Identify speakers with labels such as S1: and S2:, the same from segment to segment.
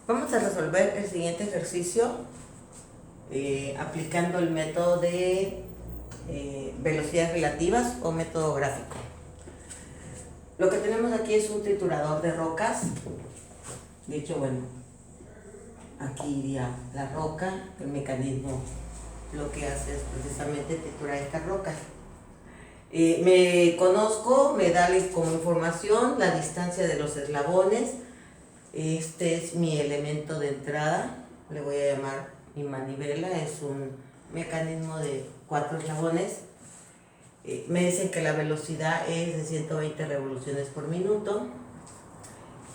S1: Vamos a resolver el siguiente ejercicio aplicando el método de velocidades relativas o método gráfico. Lo que tenemos aquí es un triturador de rocas. De hecho, bueno, aquí iría la roca. El mecanismo lo que hace es precisamente triturar estas rocas. Me conozco, me da como información la distancia de los eslabones. Este es mi elemento de entrada, le voy a llamar mi manivela, es un mecanismo de 4 eslabones. Me dicen que la velocidad es de 120 revoluciones por minuto.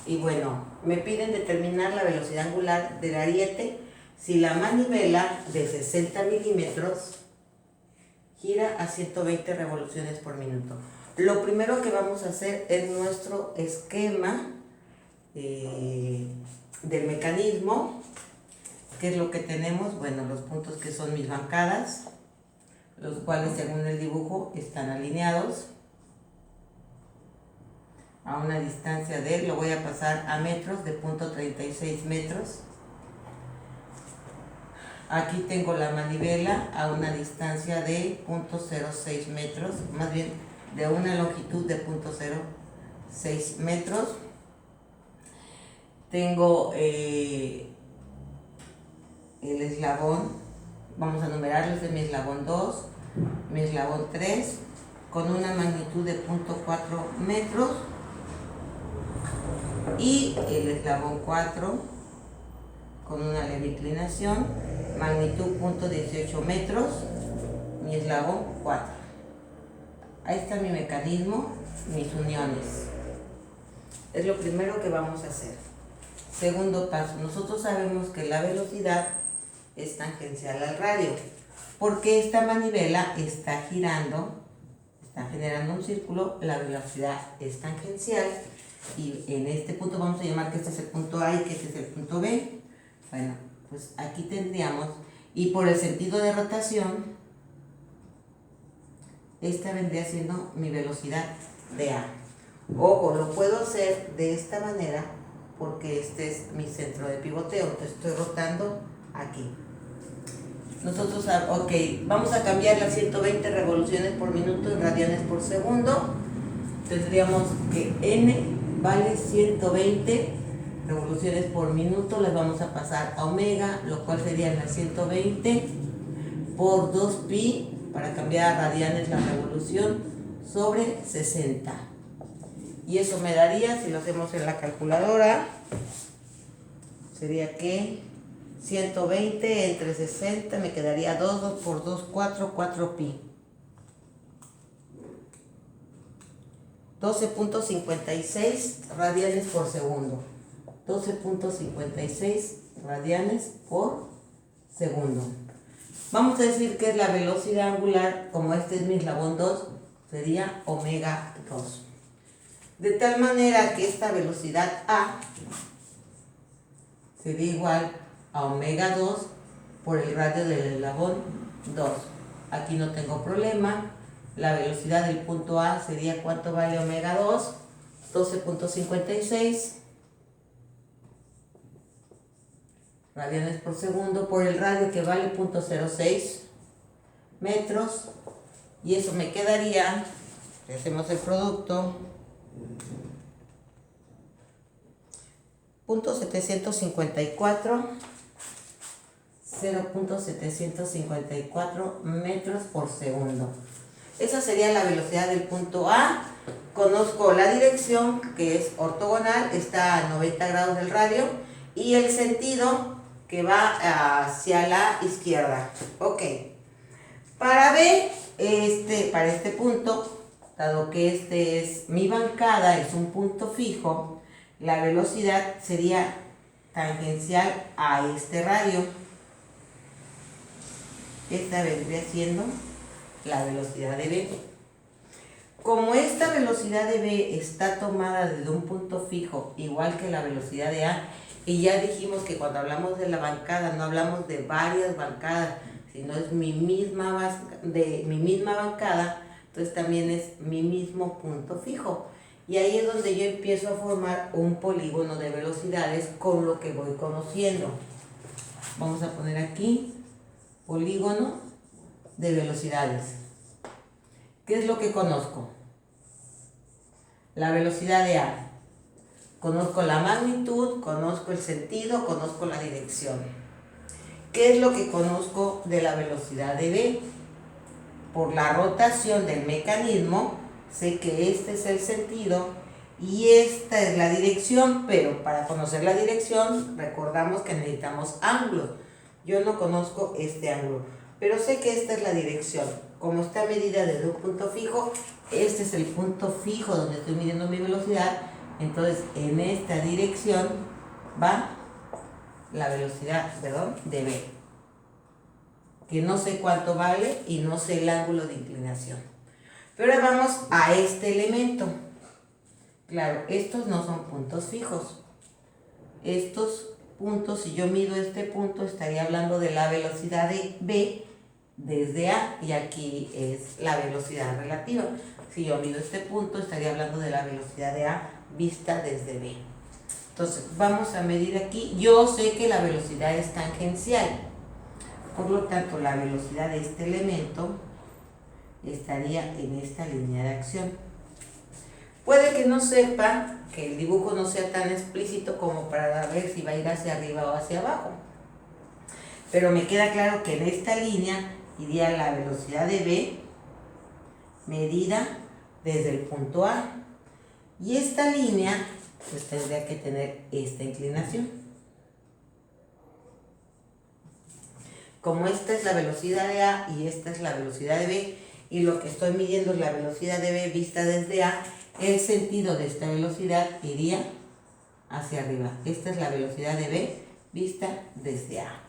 S1: Y bueno, me piden determinar la velocidad angular del ariete si la manivela de 60 milímetros gira a 120 revoluciones por minuto. Lo primero que vamos a hacer es nuestro esquema del mecanismo. ¿Qué es lo que tenemos? Bueno, los puntos que son mis bancadas, los cuales según el dibujo están alineados a una distancia de, lo voy a pasar a metros, de 0.36 metros. Aquí tengo la manivela a una distancia de 0.06 metros, más bien de una longitud de 0.06 metros. Tengo el eslabón, vamos a numerarlos, de mi eslabón 2, mi eslabón 3, con una magnitud de 0.4 metros, y el eslabón 4 con una leve inclinación, magnitud 0.18 metros, mi eslabón 4. Ahí está mi mecanismo, mis uniones. Es lo primero que vamos a hacer. Segundo paso, nosotros sabemos que la velocidad es tangencial al radio, porque esta manivela está girando, está generando un círculo, la velocidad es tangencial, y en este punto vamos a llamar que este es el punto A y que este es el punto B. Bueno, pues aquí tendríamos, y por el sentido de rotación, esta vendría siendo mi velocidad de A. Ojo, lo puedo hacer de esta manera porque este es mi centro de pivoteo, entonces estoy rotando aquí. Nosotros, ok, vamos a cambiar las 120 revoluciones por minuto en radianes por segundo. Tendríamos que N vale 120 revoluciones por minuto, las vamos a pasar a omega, lo cual serían las 120 por 2pi, para cambiar a radianes la revolución, sobre 60. Y eso me daría, si lo hacemos en la calculadora, sería que 120 entre 60 me quedaría 2 por 2, 4, 4pi. 12.56 radianes por segundo. 12.56 radianes por segundo. Vamos a decir que la velocidad angular, como este es mi eslabón 2, sería omega 2. De tal manera que esta velocidad A sería igual a omega 2 por el radio del eslabón 2. Aquí no tengo problema. La velocidad del punto A sería, ¿cuánto vale omega 2? 12.56 radianes por segundo por el radio, que vale 0.06 metros. Y eso me quedaría, si hacemos el producto, 0.754 metros por segundo. Esa sería la velocidad del punto A. Conozco la dirección, que es ortogonal, está a 90 grados del radio, y el sentido, que va hacia la izquierda. Ok. Para B, para este punto, dado que este es mi bancada, es un punto fijo, la velocidad sería tangencial a este radio. Esta vendría siendo la velocidad de B. Como esta velocidad de B está tomada desde un punto fijo, igual que la velocidad de A, y ya dijimos que cuando hablamos de la bancada no hablamos de varias bancadas, sino es mi misma bancada, entonces también es mi mismo punto fijo. Y ahí es donde yo empiezo a formar un polígono de velocidades con lo que voy conociendo. Vamos a poner aquí polígono de velocidades. ¿Qué es lo que conozco? La velocidad de A. Conozco la magnitud, conozco el sentido, conozco la dirección. ¿Qué es lo que conozco de la velocidad de B? Por la rotación del mecanismo, sé que este es el sentido y esta es la dirección, pero para conocer la dirección, recordamos que necesitamos ángulos. Yo no conozco este ángulo, pero sé que esta es la dirección. Como está medida desde un punto fijo, este es el punto fijo donde estoy midiendo mi velocidad. Entonces, en esta dirección va la velocidad, de B, que no sé cuánto vale y no sé el ángulo de inclinación. Pero ahora vamos a este elemento. Claro, estos no son puntos fijos. Estos puntos, si yo mido este punto, estaría hablando de la velocidad de B desde A, y aquí es la velocidad relativa. Si yo mido este punto, estaría hablando de la velocidad de A vista desde B. Entonces, vamos a medir aquí. Yo sé que la velocidad es tangencial. Por lo tanto, la velocidad de este elemento estaría en esta línea de acción. Puede que no sepa, que el dibujo no sea tan explícito como para ver si va a ir hacia arriba o hacia abajo. Pero me queda claro que en esta línea iría la velocidad de B medida desde el punto A. Y esta línea pues tendría que tener esta inclinación. Como esta es la velocidad de A y esta es la velocidad de B, y lo que estoy midiendo es la velocidad de B vista desde A, el sentido de esta velocidad iría hacia arriba. Esta es la velocidad de B vista desde A.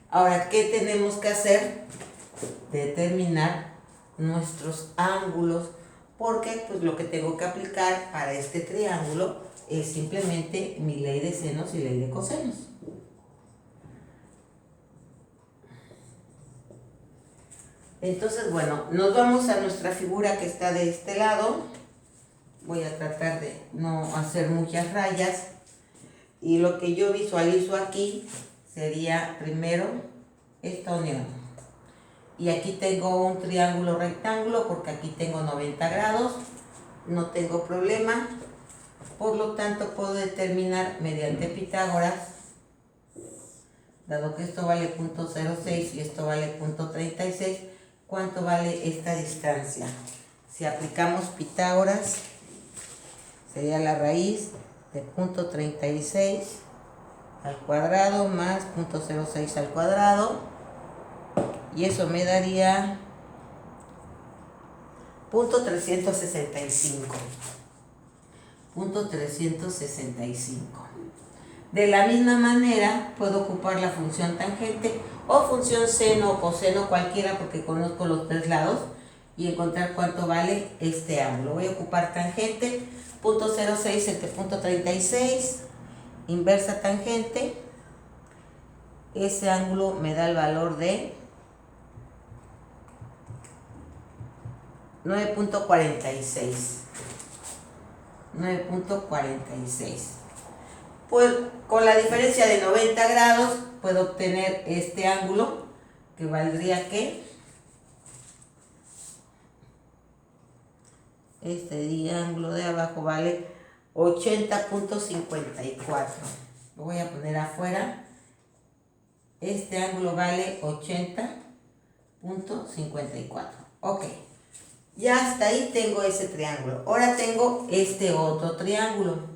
S1: Ahora, ¿qué tenemos que hacer? Determinar nuestros ángulos, porque pues lo que tengo que aplicar para este triángulo es simplemente mi ley de senos y ley de cosenos. Entonces, bueno, nos vamos a nuestra figura que está de este lado. Voy a tratar de no hacer muchas rayas. Y lo que yo visualizo aquí sería primero esta unión. Y aquí tengo un triángulo rectángulo porque aquí tengo 90 grados. No tengo problema. Por lo tanto, puedo determinar mediante Pitágoras, dado que esto vale 0.06 y esto vale 0.36, ¿cuánto vale esta distancia? Si aplicamos Pitágoras, sería la raíz de 0.36 al cuadrado más 0.06 al cuadrado, y eso me daría 0.365. 0.365. De la misma manera, puedo ocupar la función tangente o función seno o coseno, cualquiera, porque conozco los tres lados, y encontrar cuánto vale este ángulo. Voy a ocupar tangente, 0.06 entre 0.36, inversa tangente. Ese ángulo me da el valor de 9.46. 9.46. Pues con la diferencia de 90 grados puedo obtener este ángulo, que valdría que este ángulo de abajo vale 80.54. Lo voy a poner afuera. Este ángulo vale 80.54. Ok. Ya hasta ahí tengo ese triángulo. Ahora tengo este otro triángulo.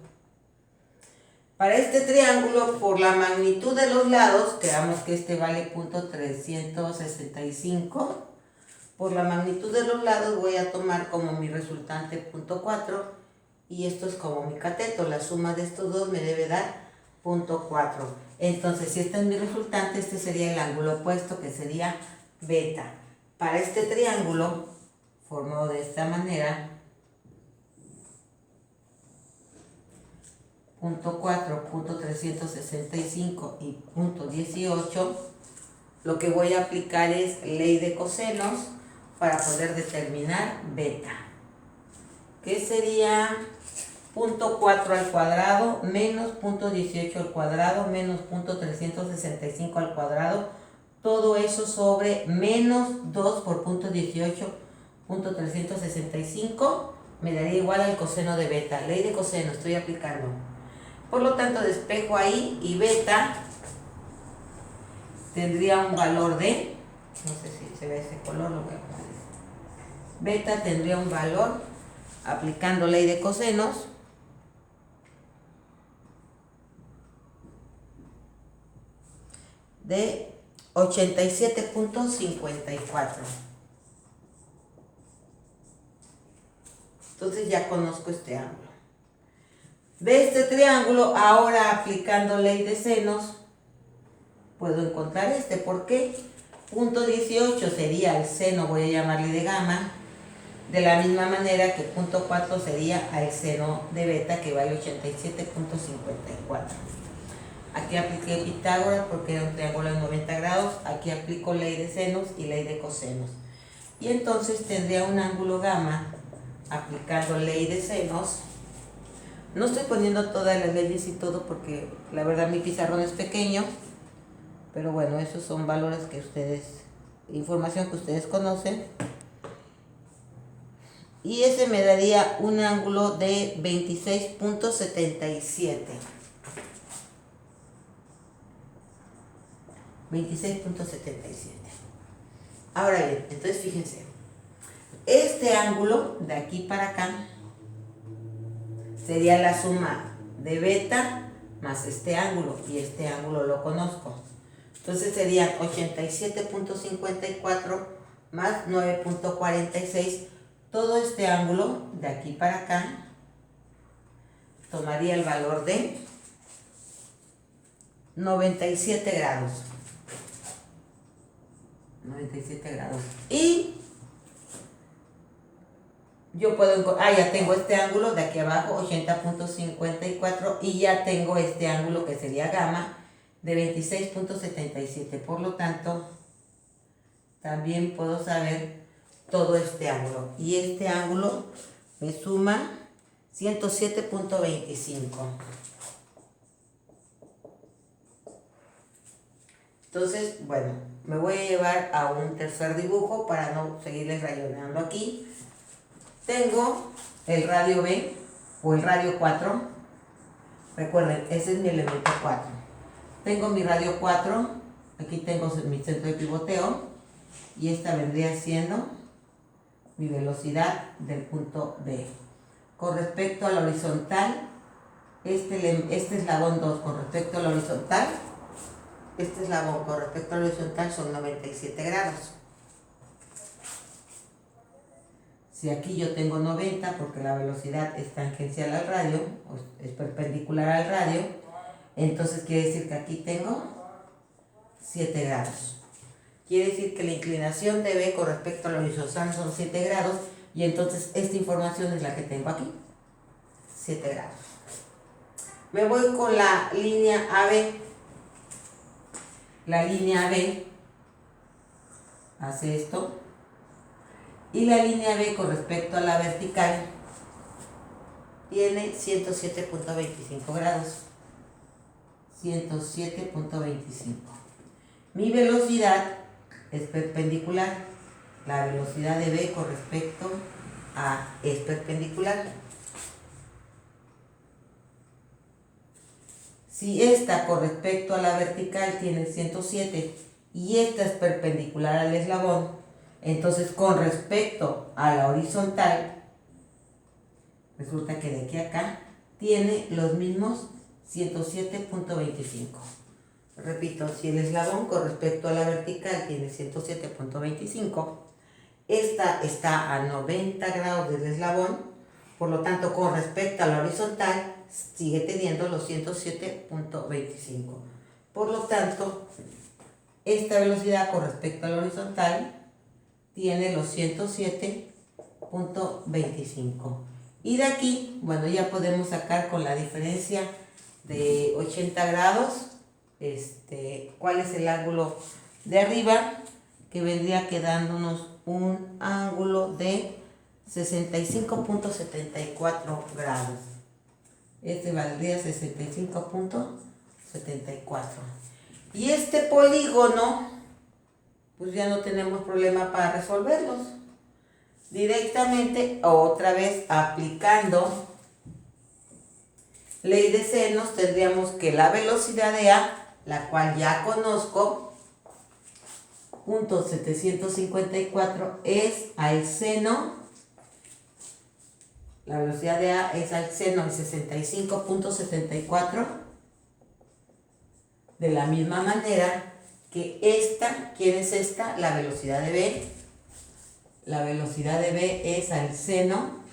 S1: Para este triángulo, por la magnitud de los lados, quedamos que este vale 0.365. Por la magnitud de los lados voy a tomar como mi resultante 0.4 y esto es como mi cateto. La suma de estos dos me debe dar 0.4. Entonces, si este es mi resultante, este sería el ángulo opuesto, que sería beta. Para este triángulo, formado de esta manera, 0.4, 0.365 y 0.18, lo que voy a aplicar es ley de cosenos para poder determinar beta. que sería 0.4 al cuadrado menos 0.18 al cuadrado menos 0.365 al cuadrado. Todo eso sobre menos 2 por 0.18, 0.365 me daría igual al coseno de beta. Ley de coseno, estoy aplicando. Por lo tanto, despejo ahí y beta tendría un valor de, no sé si se ve ese color, lo voy a poner. Beta tendría un valor, aplicando ley de cosenos, de 87.54. Entonces ya conozco este ángulo. De este triángulo, ahora aplicando ley de senos, puedo encontrar este. ¿Por qué? 0.18 sería el seno, voy a llamarle de gamma, de la misma manera que 0.4 sería el seno de beta, que vale 87.54. Aquí apliqué Pitágoras porque era un triángulo de 90 grados. Aquí aplico ley de senos y ley de cosenos. Y entonces tendría un ángulo gamma aplicando ley de senos. No estoy poniendo todas las leyes y todo porque la verdad mi pizarrón es pequeño. Pero bueno, esos son valores que ustedes, información que ustedes conocen. Y ese me daría un ángulo de 26.77. 26.77. Ahora bien, entonces fíjense, este ángulo de aquí para acá sería la suma de beta más este ángulo, y este ángulo lo conozco. Entonces serían 87.54 más 9.46. Todo este ángulo de aquí para acá tomaría el valor de 97 grados. 97 grados. Y yo puedo, ya tengo este ángulo de aquí abajo, 80.54, y ya tengo este ángulo que sería gamma de 26.77. Por lo tanto, también puedo saber todo este ángulo. Y este ángulo me suma 107.25. Entonces, bueno, me voy a llevar a un tercer dibujo para no seguirles rayoneando aquí. Tengo el radio B o el radio 4. Recuerden, ese es mi elemento 4. Tengo mi radio 4. Aquí tengo mi centro de pivoteo. Y esta vendría siendo mi velocidad del punto B. Con respecto a la horizontal, este eslabón 2 con respecto a la horizontal, este eslabón con respecto a la horizontal son 97 grados. Si aquí yo tengo 90 porque la velocidad es tangencial al radio, es perpendicular al radio, entonces quiere decir que aquí tengo 7 grados. Quiere decir que la inclinación de B con respecto a la horizontal son 7 grados, y entonces esta información es la que tengo aquí, 7 grados. Me voy con la línea AB. La línea AB hace esto, y la línea B con respecto a la vertical tiene 107.25 grados. 107.25. Mi velocidad es perpendicular. La velocidad de B con respecto a es perpendicular. Si esta con respecto a la vertical tiene 107 y esta es perpendicular al eslabón, entonces con respecto a la horizontal, resulta que de aquí a acá tiene los mismos 107.25. Repito, si el eslabón con respecto a la vertical tiene 107.25, esta está a 90 grados del eslabón, por lo tanto con respecto a la horizontal sigue teniendo los 107.25. Por lo tanto, esta velocidad con respecto a la horizontal tiene los 107.25. Y de aquí, bueno, ya podemos sacar con la diferencia de 80 grados, cuál es el ángulo de arriba, que vendría quedándonos un ángulo de 65.74 grados. Este valdría 65.74. Y este polígono, pues ya no tenemos problema para resolverlos. Directamente, otra vez aplicando ley de senos, tendríamos que la velocidad de A, la cual ya conozco, punto 754 es al seno, la velocidad de A es al seno de 65.74, de la misma manera que esta, ¿quién es esta? La velocidad de B. La velocidad de B es al seno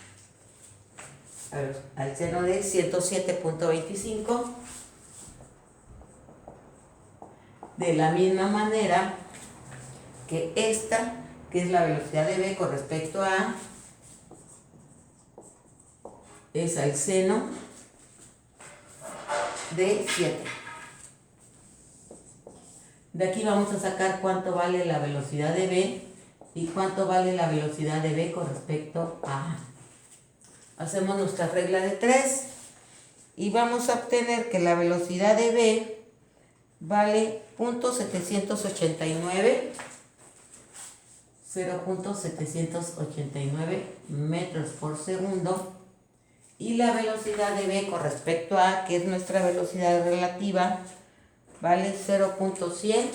S1: de 107.25. De la misma manera que esta, que es la velocidad de B con respecto a A, es al seno de 7. De aquí vamos a sacar cuánto vale la velocidad de B y cuánto vale la velocidad de B con respecto a A. Hacemos nuestra regla de 3 y vamos a obtener que la velocidad de B vale 0.789 metros por segundo, y la velocidad de B con respecto a A, que es nuestra velocidad relativa, vale 0.100,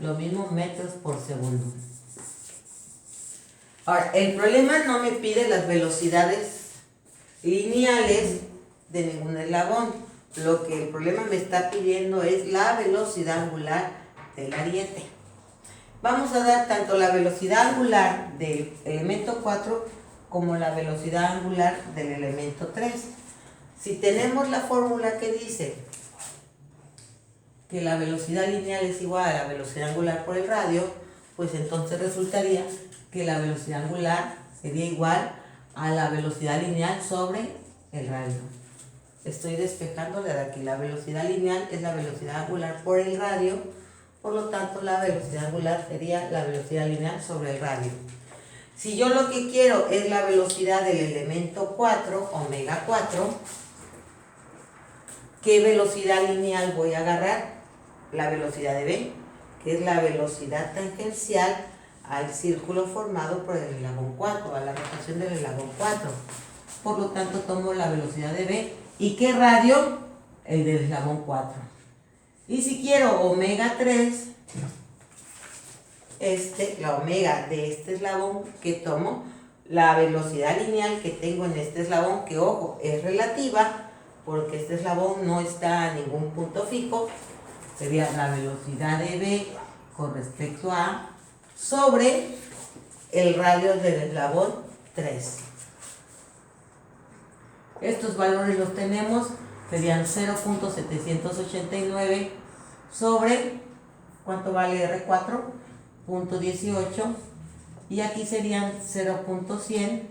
S1: lo mismo metros por segundo. Ahora, el problema no me pide las velocidades lineales de ningún eslabón. Lo que el problema me está pidiendo es la velocidad angular del ariete. Vamos a dar tanto la velocidad angular del elemento 4 como la velocidad angular del elemento 3. Si tenemos la fórmula que dice que la velocidad lineal es igual a la velocidad angular por el radio, pues entonces resultaría que la velocidad angular sería igual a la velocidad lineal sobre el radio. Estoy despejándole de aquí. La velocidad lineal es la velocidad angular por el radio, por lo tanto la velocidad angular sería la velocidad lineal sobre el radio. Si yo lo que quiero es la velocidad del elemento 4, omega 4, ¿qué velocidad lineal voy a agarrar? La velocidad de B, que es la velocidad tangencial al círculo formado por el eslabón 4, a la rotación del eslabón 4. Por lo tanto, tomo la velocidad de B. ¿Y qué radio? El del eslabón 4. Y si quiero omega 3, la omega de este eslabón, que tomo la velocidad lineal que tengo en este eslabón, que ojo, es relativa, porque este eslabón no está a ningún punto fijo, sería la velocidad de B con respecto a A sobre el radio del eslabón 3. Estos valores los tenemos, serían 0.789 sobre, ¿cuánto vale R4? 0.18, y aquí serían 0.100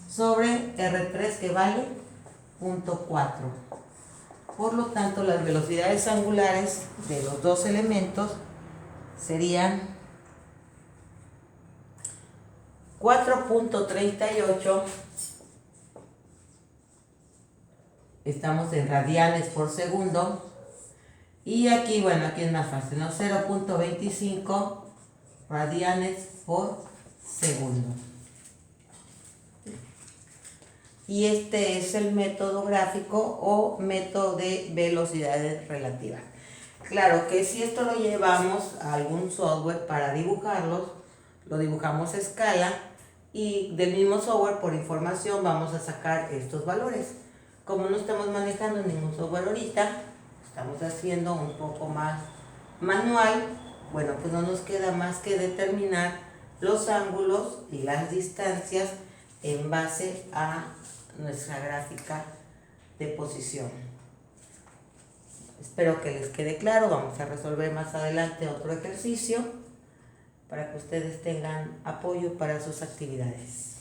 S1: sobre R3, que vale 0.4. Por lo tanto, las velocidades angulares de los dos elementos serían 4.38, estamos en radianes por segundo, y aquí, bueno, aquí es más fácil, ¿no? 0.25 radianes por segundo. Y este es el método gráfico o método de velocidades relativas. Claro que si esto lo llevamos a algún software para dibujarlos, lo dibujamos a escala, y del mismo software por información vamos a sacar estos valores. Como no estamos manejando ningún software ahorita, estamos haciendo un poco más manual, bueno, pues no nos queda más que determinar los ángulos y las distancias en base a nuestra gráfica de posición. Espero que les quede claro. Vamos a resolver más adelante otro ejercicio para que ustedes tengan apoyo para sus actividades.